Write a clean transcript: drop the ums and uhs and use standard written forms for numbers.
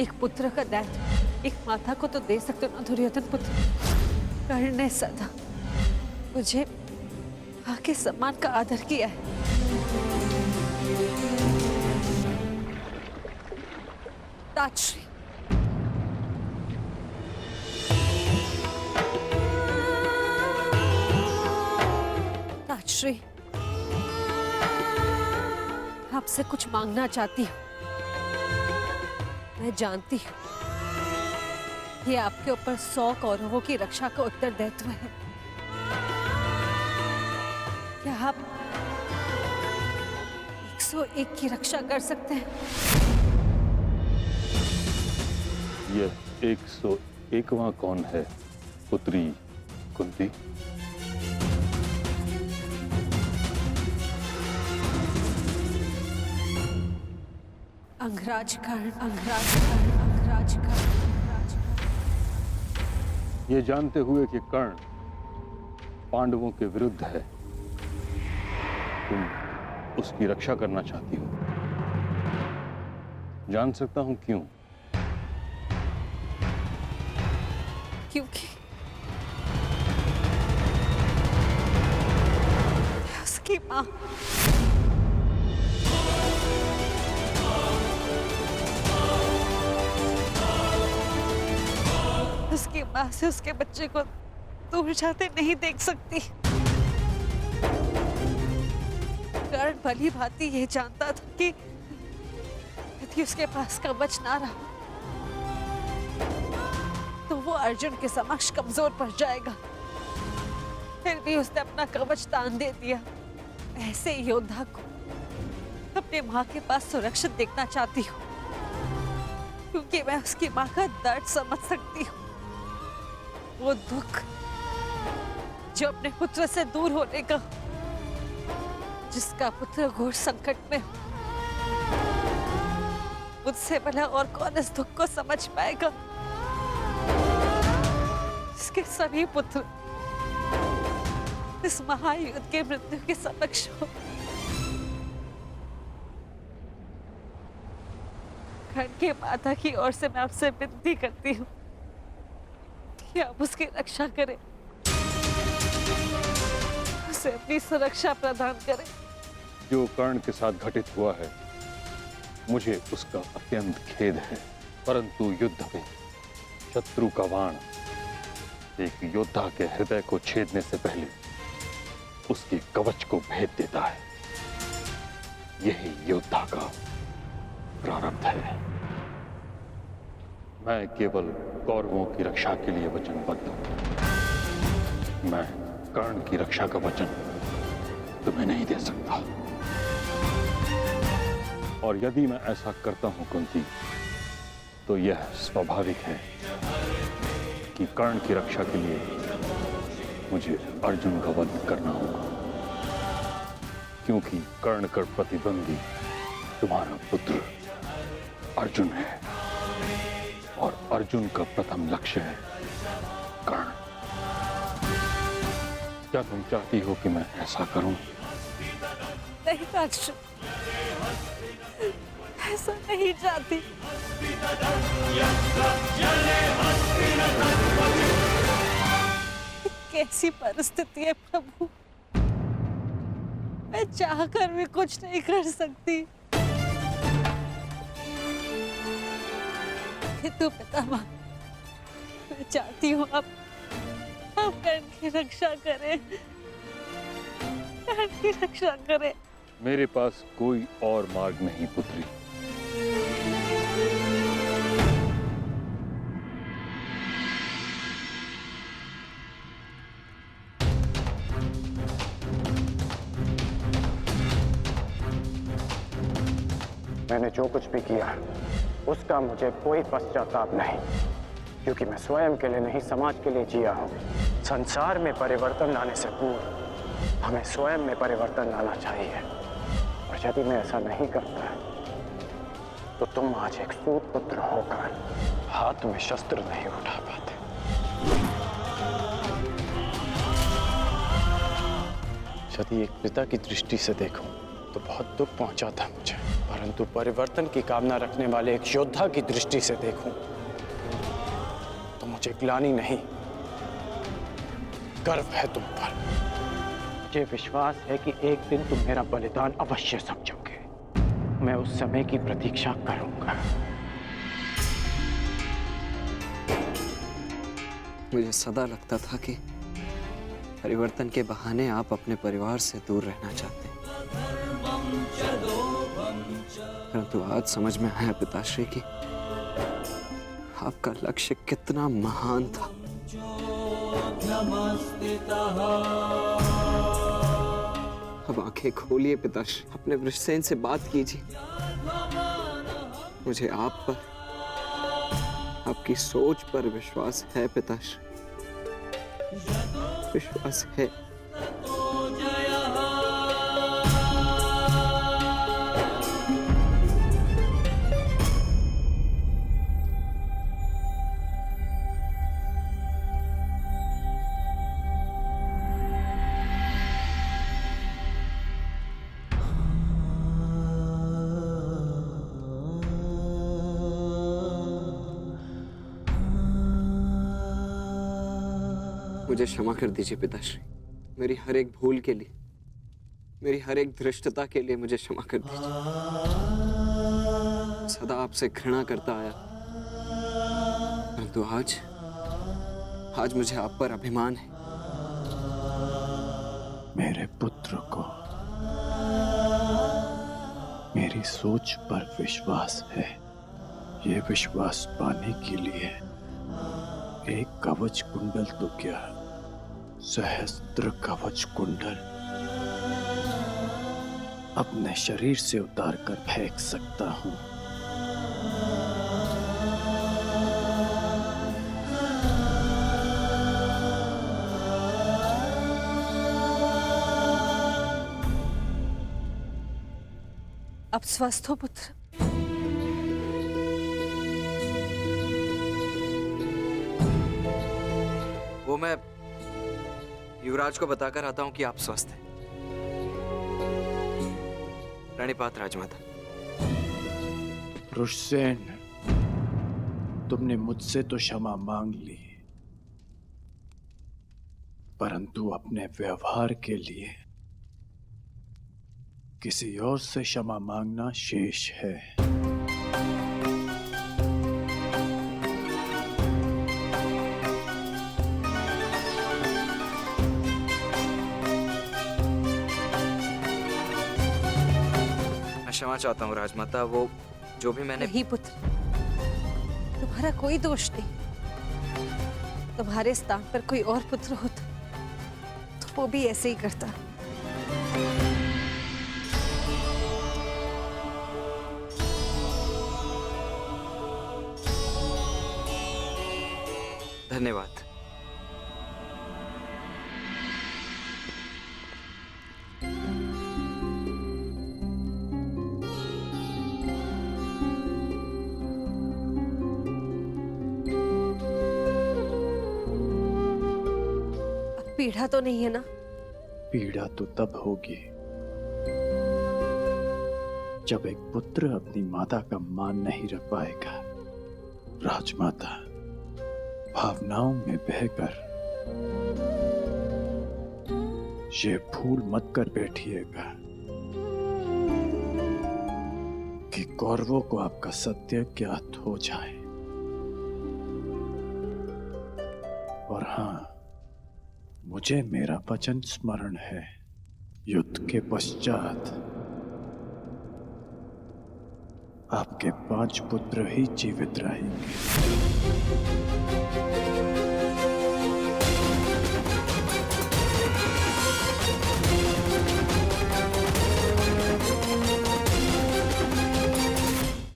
एक पुत्र का दायित्व एक माता को तो दे सकते हो ना दुर्योधन पुत्र। कर्ण ने सदा मुझे मां के सम्मान का आदर किया है। ताजश्री, ताजश्री, आपसे कुछ मांगना चाहती हूँ। मैं जानती हूँ ये आपके ऊपर 100 कौरवों की रक्षा का उत्तरदायित्व है। क्या आप 101 की रक्षा कर सकते हैं? यह 101वां कौन है पुत्री कुंती? अंगराज कर्ण, अंगराज कर्ण, अंगराज कर्ण, अंगराज कर्ण। ये जानते हुए कि कर्ण पांडवों के विरुद्ध है, तुम उसकी रक्षा करना चाहती हो। जान सकता हूं क्यों? क्योंकि उसकी मां उसकी मां से उसके बच्चे को दूर जाते नहीं देख सकती। कर्ण भली भांति ये जानता था कि यदि उसके पास कवच ना रहा तो वो अर्जुन के समक्ष कमजोर पड़ जाएगा। फिर भी उसने अपना कवच दान दे दिया। ऐसे योद्धा को अपने मां के पास सुरक्षित देखना चाहती हूँ, क्योंकि मैं उसकी मां का दर्द समझ सकती हूँ। वो दुख जो अपने पुत्र से दूर होने का, जिसका पुत्र घोर संकट में हो, मुझसे भला और कौन इस दुख को समझ पाएगा? इसके सभी पुत्र इस महायुद्ध के मृत्यु के समक्ष हो। कर्ण के माता की ओर से मैं आपसे विनती करती हूँ कि आप उसकी रक्षा करें, उसे अपनी सुरक्षा प्रदान करें। जो कर्ण के साथ घटित हुआ है, मुझे उसका अत्यंत खेद है, परंतु युद्ध में शत्रु का बाण एक योद्धा के हृदय को छेदने से पहले उसके कवच को भेद देता है। यही योद्धा का प्रारब्ध है। मैं केवल कौरवों की रक्षा के लिए वचनबद्ध हूं। मैं कर्ण की रक्षा का वचन तुम्हें नहीं दे सकता। और यदि मैं ऐसा करता हूं कुंती, तो यह स्वाभाविक है कि कर्ण की रक्षा के लिए मुझे अर्जुन का वध करना होगा, क्योंकि कर्ण का प्रतिद्वंदी तुम्हारा पुत्र अर्जुन है और अर्जुन का प्रथम लक्ष्य है कर्ण। क्या तुम चाहती हो कि मैं ऐसा करूं? नहीं ताजश्री, ऐसा नहीं चाहती। कैसी परिस्थिति है प्रभु, मैं चाहकर भी कुछ नहीं कर सकती। किंतु पितामह, मैं चाहती हूँ आप कर्ण की रक्षा करें, कर्ण की रक्षा करें। मेरे पास कोई और मार्ग नहीं पुत्री। मैंने जो कुछ भी किया उसका मुझे कोई पश्चाताप नहीं, क्योंकि मैं स्वयं के लिए नहीं समाज के लिए जिया हूं। संसार में परिवर्तन लाने से पूर्व हमें स्वयं में परिवर्तन लाना चाहिए, और यदि मैं ऐसा नहीं करता तो तुम आज एक सूत पुत्र होकर हाथ में शस्त्र नहीं उठा पाते। यदि एक पिता की दृष्टि से देखूं तो बहुत दुख पहुंचाता मुझे। परंतु परिवर्तन की कामना रखने वाले एक योद्धा की दृष्टि से देखूं तो मुझे ग्लानि नहीं, गर्व है तुम पर। मुझे विश्वास है कि एक दिन तुम मेरा बलिदान अवश्य समझोगे। मैं उस समय की प्रतीक्षा करूंगा। मुझे सदा लगता था कि परिवर्तन के बहाने आप अपने परिवार से दूर रहना चाहते हैं, परंतु आज समझ में आया पिताश्री कि आपका लक्ष्य कितना महान था। अब आंखें खोलिए पिताश्री, अपने वृषसेन से बात कीजिए। मुझे आप पर, आपकी सोच पर विश्वास है पिताश्री, विश्वास है। मुझे क्षमा कर दीजिए पिताश्री, मेरी हर एक भूल के लिए, मेरी हर एक धृष्टता के लिए मुझे क्षमा कर दीजिए। सदा आपसे घृणा करता आया, परंतु आज मुझे आप पर अभिमान है। मेरे पुत्र को मेरी सोच पर विश्वास है। ये विश्वास पाने के लिए एक कवच कुंडल तो क्या, सहस्त्र कवच कुंडल अपने शरीर से उतार कर फेंक सकता हूं। अब स्वस्थ हो पुत्र? वो मैं युवराज को बताकर आता हूं कि आप स्वस्थ हैं। प्रणिपात राजमाता। वृषसेन, तुमने मुझसे तो क्षमा मांग ली, परंतु अपने व्यवहार के लिए किसी और से क्षमा मांगना शेष है। क्षमा चाहता हूँ राजमाता, वो जो भी मैंने। नहीं पुत्र, तुम्हारा कोई दोष नहीं। तुम्हारे स्थान पर कोई और पुत्र होता तो वो भी ऐसे ही करता। धन्यवाद। पीड़ा तो नहीं है ना? पीड़ा तो तब होगी जब एक पुत्र अपनी माता का मान नहीं रख पाएगा। राजमाता, भावनाओं में बहकर ये भूल मत कर बैठिएगा कि कौरवों को आपका सत्य ज्ञात हो जाए। और हाँ, मुझे मेरा वचन स्मरण है, युद्ध के पश्चात आपके 5 पुत्र ही जीवित रहेंगे।